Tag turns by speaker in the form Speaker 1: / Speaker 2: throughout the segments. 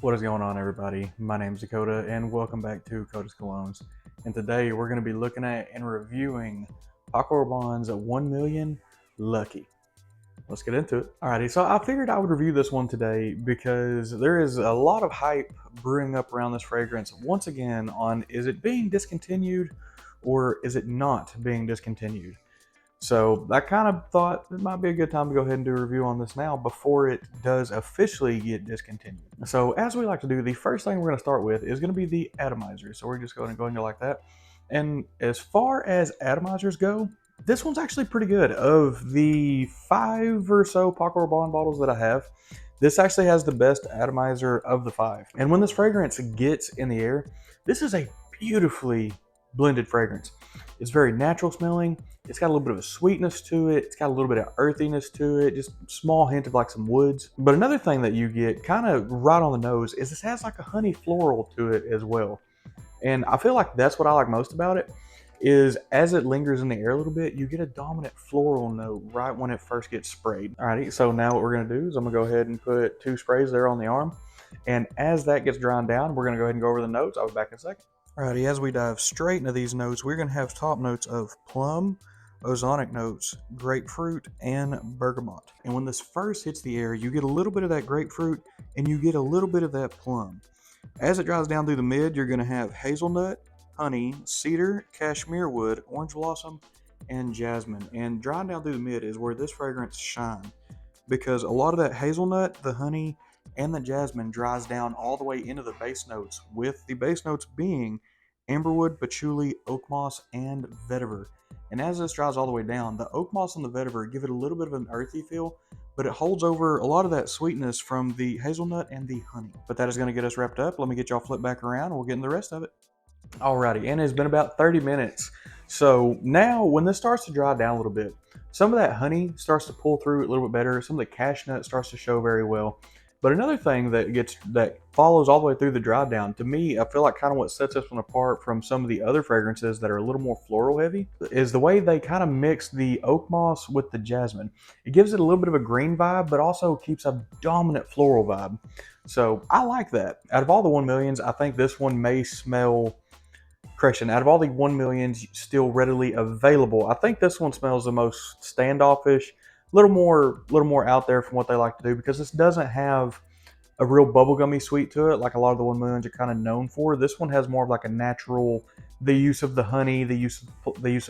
Speaker 1: What is going on, everybody? My name is Dakota, and welcome back to Colognes. And today we're going to be looking at and reviewing Paco Rabanne's 1 Million Lucky. Let's get into it. Alrighty, so I figured I would review this one today because there is a lot of hype brewing up around this fragrance once again on is it being discontinued or is it not being discontinued? So I kind of thought it might be a good time to go ahead and do a review on this now before it does officially get discontinued. So as we like to do, the first thing we're going to start with is going to be the atomizer. So we're just going to go into like that. And as far as atomizers go, this one's actually pretty good. Of the 5 or so Paco Rabanne bottles that I have, this actually has the best atomizer of the 5. And when this fragrance gets in the air, this is a beautifully blended fragrance. It's very natural smelling. It's got a little bit of a sweetness to it. It's got a little bit of earthiness to it, just a small hint of like some woods. But another thing that you get kind of right on the nose is this has like a honey floral to it as well. And I feel like that's what I like most about it is as it lingers in the air a little bit, you get a dominant floral note right when it first gets sprayed. Alrighty, so now what we're gonna do is I'm gonna go ahead and put 2 sprays there on the arm. And as that gets drawn down, we're gonna go ahead and go over the notes. I'll be back in a second. Alrighty, as we dive straight into these notes, we're gonna have top notes of plum, ozonic notes, grapefruit, and bergamot. And when this first hits the air, you get a little bit of that grapefruit and you get a little bit of that plum. As it dries down through the mid, you're going to have hazelnut, honey, cedar, cashmere wood, orange blossom, and jasmine. And drying down through the mid is where this fragrance shines because a lot of that hazelnut, the honey, and the jasmine dries down all the way into the base notes, with the base notes being amberwood, patchouli, oak moss, and vetiver. And as this dries all the way down, the oak moss and the vetiver give it a little bit of an earthy feel, but it holds over a lot of that sweetness from the hazelnut and the honey. But that is going to get us wrapped up. Let me get y'all flipped back around and we'll get into the rest of it. Alrighty, and it's been about 30 minutes. So now when this starts to dry down a little bit, some of that honey starts to pull through a little bit better. Some of the cashew nut starts to show very well. But another thing that follows all the way through the dry down, to me, I feel like kind of what sets this one apart from some of the other fragrances that are a little more floral heavy is the way they kind of mix the oak moss with the jasmine. It gives it a little bit of a green vibe, but also keeps a dominant floral vibe. So I like that. Out of all the 1 millions, I think this one may smell. Correction, out of all the 1 millions still readily available, I think this one smells the most standoffish, a little more out there from what they like to do, because this doesn't have a real bubblegummy sweet to it like a lot of the 1 millions are kind of known for. This one has more of like a natural, the use of the honey, the use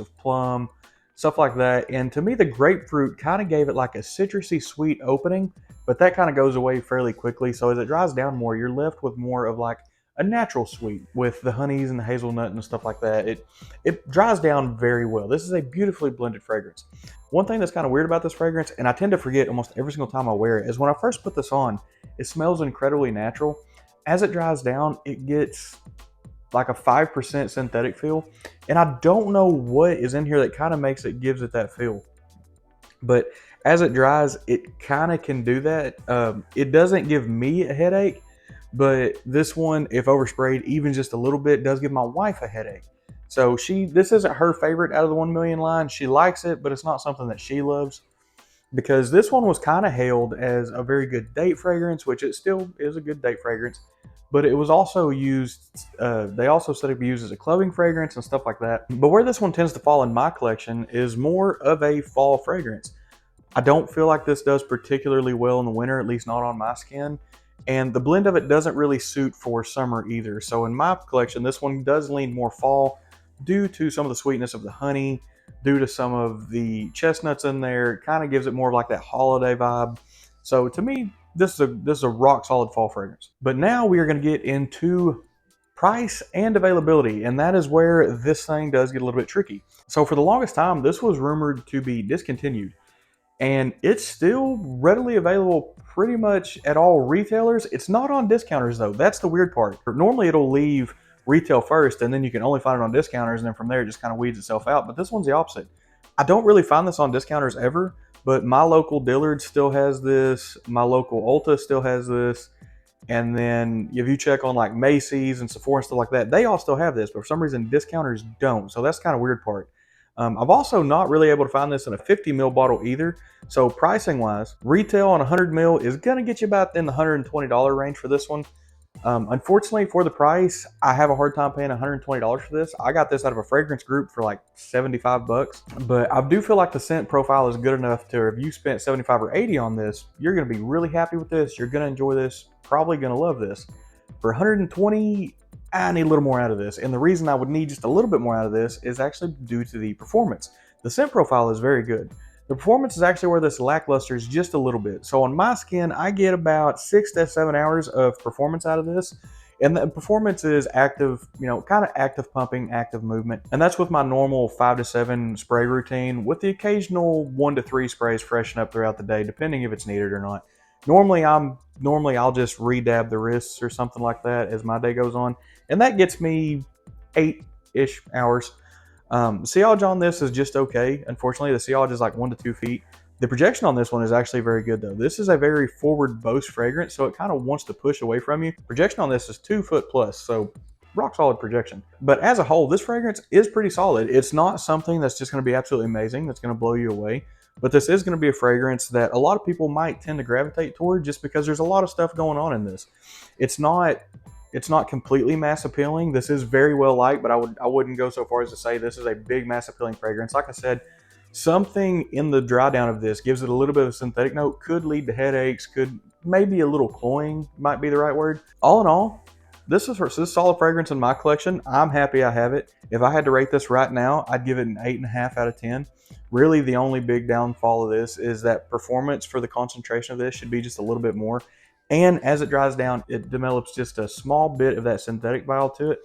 Speaker 1: of plum, stuff like that. And to me, the grapefruit kind of gave it like a citrusy sweet opening, but that kind of goes away fairly quickly. So as it dries down more, you're left with more of like a natural sweet with the honeys and the hazelnut and stuff like that. It dries down very well. This is a beautifully blended fragrance. One thing that's kind of weird about this fragrance, and I tend to forget almost every single time I wear it, is when I first put this on, it smells incredibly natural. As it dries down, it gets like a 5% synthetic feel. And I don't know what is in here that kind of gives it that feel. But as it dries, it kind of can do that. It doesn't give me a headache, but this one, if oversprayed even just a little bit, does give my wife a headache. So this isn't her favorite out of the 1 million line. She likes it, but it's not something that she loves, because this one was kind of hailed as a very good date fragrance, which it still is a good date fragrance. But it was also used, they also said it could be used as a clothing fragrance and stuff like that. But where this one tends to fall in my collection is more of a fall fragrance. I don't feel like this does particularly well in the winter, at least not on my skin. And the blend of it doesn't really suit for summer either. So in my collection, this one does lean more fall due to some of the sweetness of the honey, due to some of the chestnuts in there. It kind of gives it more of like that holiday vibe. So to me, this is a rock solid fall fragrance. But now we are going to get into price and availability, and that is where this thing does get a little bit tricky. So for the longest time, this was rumored to be discontinued, and it's still readily available pretty much at all retailers. It's not on discounters though. That's the weird part. Normally it'll leave retail first, and then you can only find it on discounters, and then from there it just kind of weeds itself out. But this one's the opposite. I don't really find this on discounters ever, but my local Dillard's still has this. My local Ulta still has this. And then if you check on like Macy's and Sephora and stuff like that, they all still have this, but for some reason discounters don't. So that's kind of weird part. I've also not really able to find this in a 50 ml bottle either. So pricing wise, retail on 100 ml is going to get you about in the $120 range for this one. Unfortunately, for the price, I have a hard time paying $120 for this. I got this out of a fragrance group for like 75 bucks, but I do feel like the scent profile is good enough to, if you spent 75 or 80 on this, you're going to be really happy with this. You're going to enjoy this, probably going to love this. For 120, I need a little more out of this. And the reason I would need just a little bit more out of this is actually due to the performance. The scent profile is very good. The performance is actually where this lackluster is just a little bit. So on my skin, I get about 6 to 7 hours of performance out of this. And the performance is active, kind of active pumping, active movement. And that's with my normal 5 to 7 spray routine, with the occasional 1 to 3 sprays freshen up throughout the day, depending if it's needed or not. Normally I'll just re-dab the wrists or something like that as my day goes on. And that gets me 8-ish hours. Sillage on this is just okay. Unfortunately, the sillage is like 1 to 2 feet. The projection on this one is actually very good though. This is a very forward boast fragrance, so it kind of wants to push away from you. Projection on this is 2 foot plus, so rock solid projection. But as a whole, this fragrance is pretty solid. It's not something that's just going to be absolutely amazing, that's going to blow you away. But this is going to be a fragrance that a lot of people might tend to gravitate toward, just because there's a lot of stuff going on in this. It's not completely mass appealing. This is very well liked, but I wouldn't go so far as to say this is a big mass appealing fragrance. Like I said, something in the dry down of this gives it a little bit of a synthetic note, could lead to headaches, could maybe a little cloying might be the right word. All in all, this is a solid fragrance in my collection. I'm happy I have it. If I had to rate this right now, I'd give it an 8.5 out of 10. Really, the only big downfall of this is that performance for the concentration of this should be just a little bit more. And as it dries down, it develops just a small bit of that synthetic vial to it.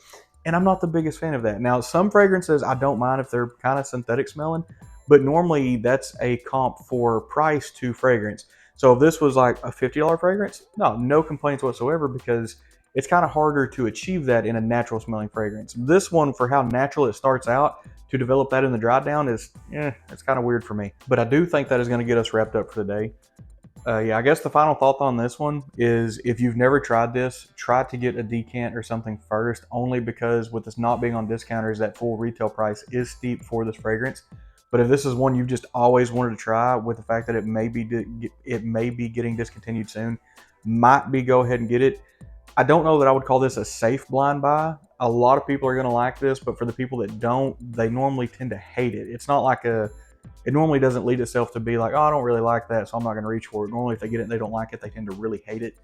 Speaker 1: And I'm not the biggest fan of that. Now, some fragrances, I don't mind if they're kind of synthetic smelling, but normally that's a comp for price to fragrance. So if this was like a $50 fragrance, no complaints whatsoever, because it's kind of harder to achieve that in a natural smelling fragrance. This one, for how natural it starts out, to develop that in the dry down is, it's kind of weird for me. But I do think that is going to get us wrapped up for the day. Yeah, I guess the final thought on this one is, if you've never tried this, try to get a decant or something first, only because with this not being on discounters, that full retail price is steep for this fragrance. But if this is one you've just always wanted to try, with the fact that it may be getting discontinued soon, might be go ahead and get it. I don't know that I would call this a safe blind buy. A lot of people are going to like this, but for the people that don't, they normally tend to hate it. It's not like it normally doesn't lead itself to be like, oh, I don't really like that, so I'm not going to reach for it. Normally, if they get it and they don't like it, they tend to really hate it.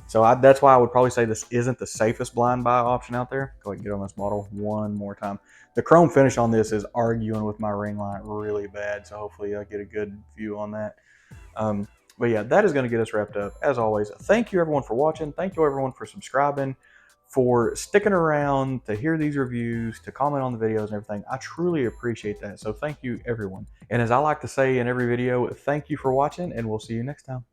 Speaker 1: So that's why I would probably say this isn't the safest blind buy option out there. Go ahead and get on this bottle one more time. The chrome finish on this is arguing with my ring light really bad, so hopefully I get a good view on that. But yeah, that is going to get us wrapped up. As always, thank you everyone for watching. Thank you everyone for subscribing, for sticking around to hear these reviews, to comment on the videos and everything. I truly appreciate that. So thank you everyone. And as I like to say in every video, thank you for watching, and we'll see you next time.